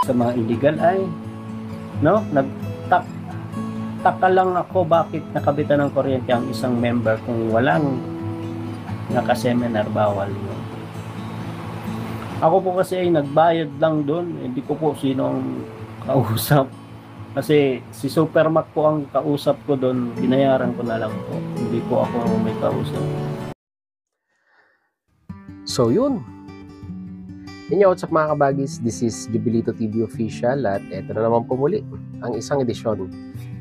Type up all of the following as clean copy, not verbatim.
sa mga illegal ay no, nagtaka lang ako bakit nakabitan ng kuryente ang isang member kung walang nakaseminar, bawal yun. Ako po kasi ay nagbayad lang doon, hindi ko po sinong kausap. Kasi si Supermac po ang kausap ko doon, binayaran ko na lang po. Hindi po ako may kausap. So yun. What's up mga kabagis? This is Jubilito TV Official at eto na naman po muli ang isang edisyon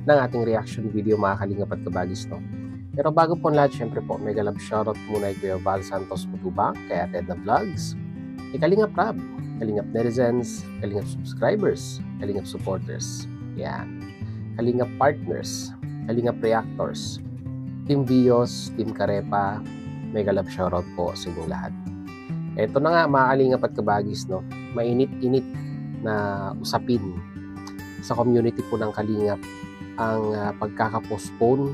ng ating reaction video mga kalingap at kabagis, no? Pero bago po lahat, syempre po, mega love shoutout muna kay Kuya Val Santos Matubang, kay Ted na Vlogs, kay Kalingap Rab, Kalingap Netizens, Kalingap Subscribers, Kalingap Supporters, yan, Kalingap Partners, Kalingap Reactors, Team Vios, Team Karepa, mega love shoutout po sa inyong lahat. Ito na nga mga kalingap at kabagis, no? Mainit-init na usapin sa community po ng Kalingap ang pagkakapostpone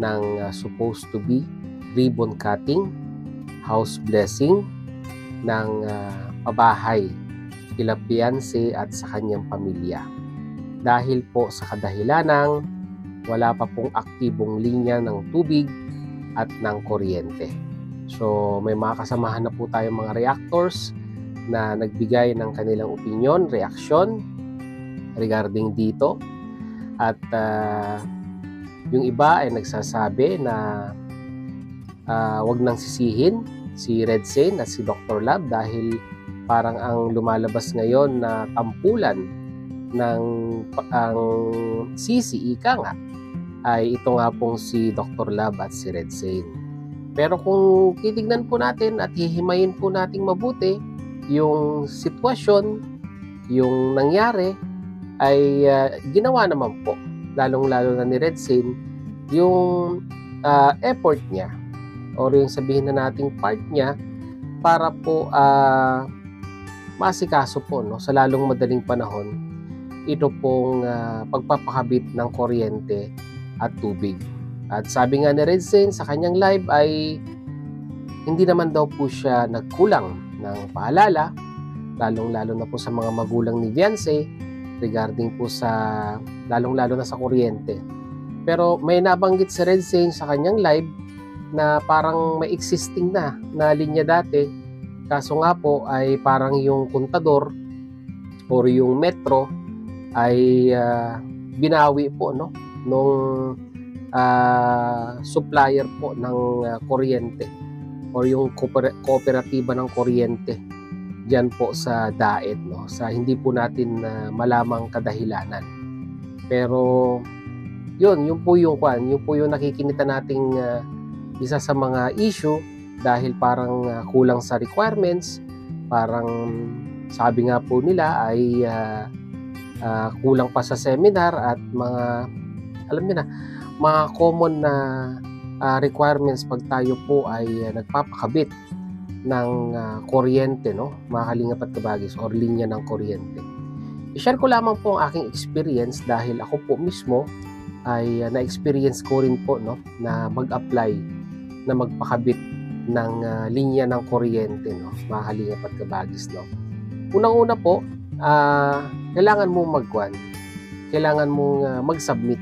ng supposed to be ribbon cutting, house blessing ng pabahay kila Beyonce at sa kanyang pamilya. Dahil po sa kadahilanang wala pa pong aktibong linya ng tubig at ng kuryente. So may mga kasamahan na po tayong mga reactors na nagbigay ng kanilang opinion, reaksyon regarding dito. At yung iba ay nagsasabi na wag nang sisihin si Red Zane at si Dr. Lab dahil parang ang lumalabas ngayon na tampulan ng ang sisi, ika nga, ay ito nga pong si Dr. Lab at si Red Zane. Pero kung titignan po natin at hihimayin po nating mabuti yung sitwasyon, yung nangyari, ay ginawa naman po lalong-lalo na ni Red Zane yung effort niya or yung sabihin na nating part niya para po masikaso po, no, sa lalong madaling panahon ito pong pagpapakabit ng kuryente at tubig. At sabi nga ni Red Zane sa kanyang live ay hindi naman daw po siya nagkulang ng paalala, lalong-lalo na po sa mga magulang ni Beyonce regarding po sa lalong-lalo na sa kuryente. Pero may nabanggit si Red Zane sa kanyang live na parang may existing na linya dati, kaso nga po ay parang yung kontador or yung metro ay binawi po, no, nung supplier po ng kuryente or yung kooperatiba ng kuryente diyan po sa DAET, no, sa hindi po natin malamang kadahilanan. Pero yun po yung nakikinita nating isa sa mga issue dahil parang kulang sa requirements, parang sabi nga po nila ay kulang pa sa seminar at mga, alam niyo na, mga common na requirements pag tayo po ay nagpapakabit ng kuryente, no, mga kalingap at kabagis, or linya ng kuryente. I-share ko lamang po ang aking experience dahil ako po mismo ay na-experience ko rin po, no, na mag-apply na magpakabit ng linya ng kuryente, no, mga kalingap at kabagis, no. Unang-una po, kailangan mong kailangan mong mag-submit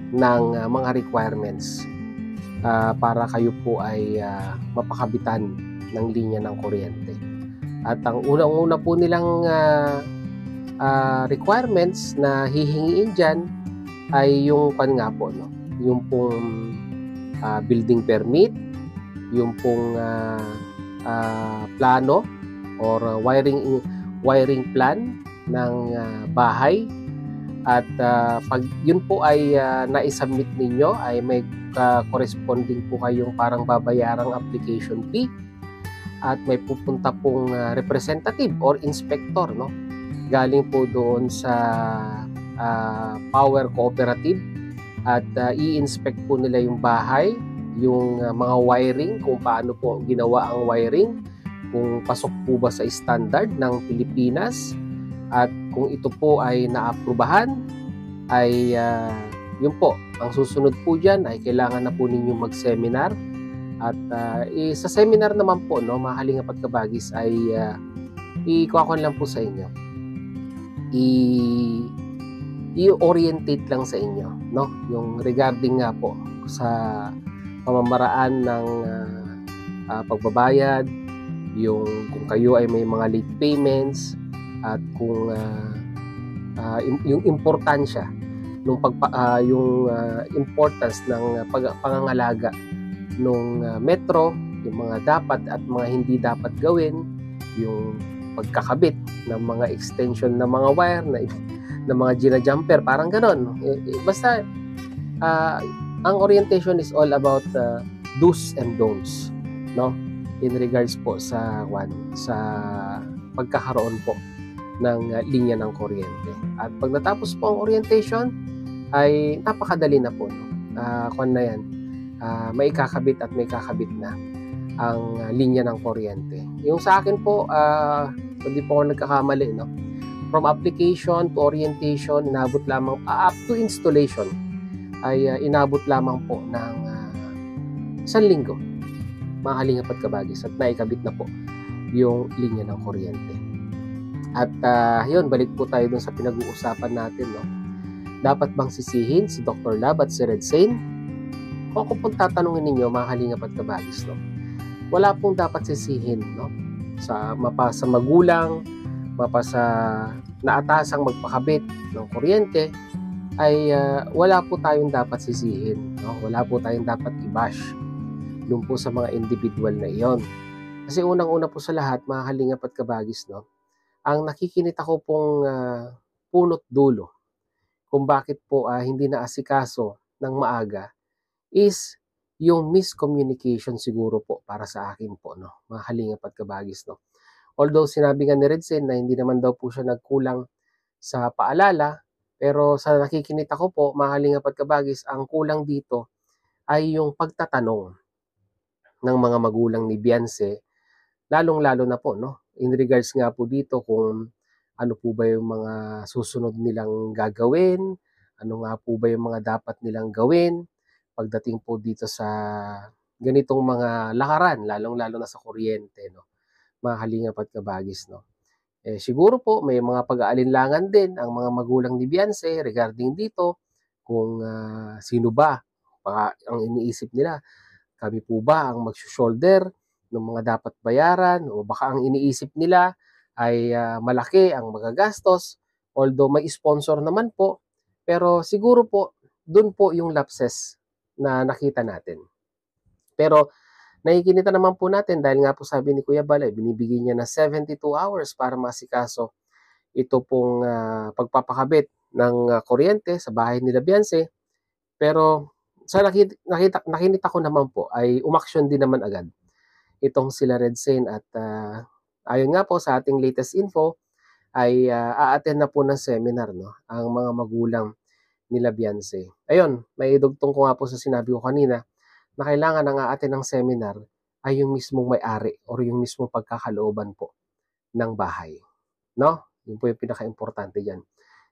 ng mga requirements para kayo po ay mapakabitan ng linya ng kuryente. At ang unang-una po nilang requirements na hihingiin dyan ay yung nga po, no, yung pong building permit, yung pong plano or wiring plan ng bahay. At pag yun po ay naisubmit ninyo ay may corresponding po kayong parang babayarang application fee at may pupunta pong representative or inspector, no, galing po doon sa power cooperative at i-inspect po nila yung bahay, yung mga wiring, kung paano po ginawa ang wiring, kung pasok po ba sa standard ng Pilipinas, at kung ito po ay naaprubahan ay yun po, ang susunod po dyan ay kailangan na po ninyo mag-seminar. At sa seminar naman po, no, mga kalingap at kabagis, ay ikuha ko lang po sa inyo. i-orientate lang sa inyo, no? Yung regarding nga po sa pamamaraan ng pagbabayad, yung kung kayo ay may mga late payments, at kung yung importansya nung yung importance ng pangangalaga nung metro, yung mga dapat at mga hindi dapat gawin, yung pagkakabit ng mga extension ng mga wire na mga gina-jumper, parang ganon. Basta ang orientation is all about do's and don'ts, no? In regards po sa pagkakaroon po ng linya ng kuryente. At pag natapos po ang orientation, ay napakadali na po, no? Kung na yan, may kakabit at may kakabit na ang linya ng kuryente. Yung sa akin po, hindi po ako nagkakamali, no? From application to orientation, inabot lamang up to installation ay inabot lamang po ng 1 linggo, mga kalingap at kabagis, at naikabit na po yung linya ng kuryente. At yun, balik po tayo dun sa pinag-uusapan natin, no? Dapat bang sisihin si Dr. Lab at si Red Sane? Kung ako pong tatanungin ninyo, mga kalingap at kabagis, no? Wala pong dapat sisihin, no? Mapa sa magulang, mapa sa naatasang magpakabit ng kuryente, ay wala po tayong dapat sisihin, no? Wala po tayong dapat i-bash doon po sa mga individual na iyon. Kasi unang-una po sa lahat, mga kalingap at kabagis, no? Ang nakikinita ko pong punot dulo kung bakit po hindi naasikaso ng maaga is yung miscommunication siguro po para sa akin po, no? Mga kalingap at kabagis, no? Although sinabi nga ni Redsen na hindi naman daw po siya nagkulang sa paalala, pero sa nakikinita ko po, mga kalingap at kabagis, ang kulang dito ay yung pagtatanong ng mga magulang ni Beyonce, lalong-lalo na po, no? In regards nga po dito kung ano po ba yung mga susunod nilang gagawin, ano nga po ba yung mga dapat nilang gawin pagdating po dito sa ganitong mga lakaran, lalong-lalo na sa kuryente, no? Mga kalingap at kabagis, no? Siguro po may mga pag-aalinlangan din ang mga magulang ni Beyonce regarding dito kung sino ba ang iniisip nila. Kami po ba ang mag-shoulder ng mga dapat bayaran, o baka ang iniisip nila ay malaki ang magagastos, although may sponsor naman po, pero siguro po dun po yung lapses na nakita natin. Pero nakikinita naman po natin dahil nga po sabi ni Kuya Bal, binibigay niya na 72 hours para masikaso ito pong pagpapakabit ng kuryente sa bahay nila Beyonce. Pero sa nakinita ko naman po ay umaksyon din naman agad itong sila Red Sane, at ayon nga po sa ating latest info ay a-attend na po ng seminar, no, ang mga magulang nila Beyonce. Ayun, may dugtong ko nga po sa sinabi ko kanina na kailangan ang a-attend ng seminar ay yung mismong may-ari or yung mismong pagkakalooban po ng bahay, no? Yun po yung pinaka-importante diyan.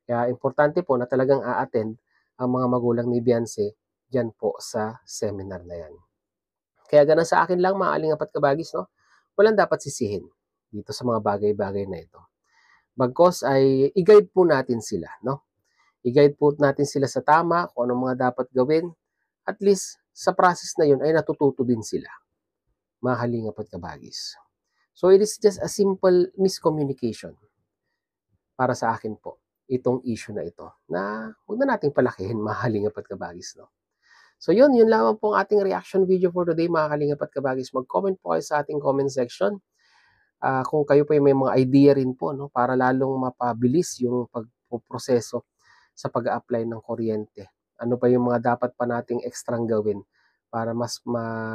Kaya importante po na talagang a-attend ang mga magulang ni Beyonce diyan po sa seminar na yan. Kaya ganun sa akin lang, mga kalingap at kabagis, no? Walang dapat sisihin dito sa mga bagay-bagay na ito. Bagkos ay i-guide po natin sila, no? I-guide po natin sila sa tama, kung anong mga dapat gawin. At least, sa process na yun ay natututo din sila, mga kalingap at kabagis. So, it is just a simple miscommunication para sa akin po, itong issue na ito, na huwag na nating palakihin, mga kalingap at kabagis, no? So yun lamang po ang ating reaction video for today, mga kalingap at kabagis. Mag-comment po kayo sa ating comment section. Kung kayo po may mga idea rin po, no, para lalong mapabilis yung pagproseso sa pag-a-apply ng kuryente. Ano pa yung mga dapat pa nating extrang gawin para mas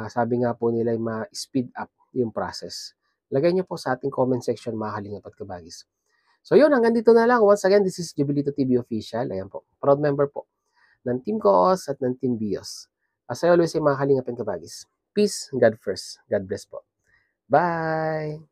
sabi nga po nila ay ma-speed up yung process. Lagay niyo po sa ating comment section, mga kalingap at kabagis. So yun, hanggang dito na lang. Once again, this is Jubilito TV Official. Ayan po, proud member po ng Team Koos at ng Team Bios. As I always say, mga kalingap and kabagis, peace, God first. God bless po. Bye!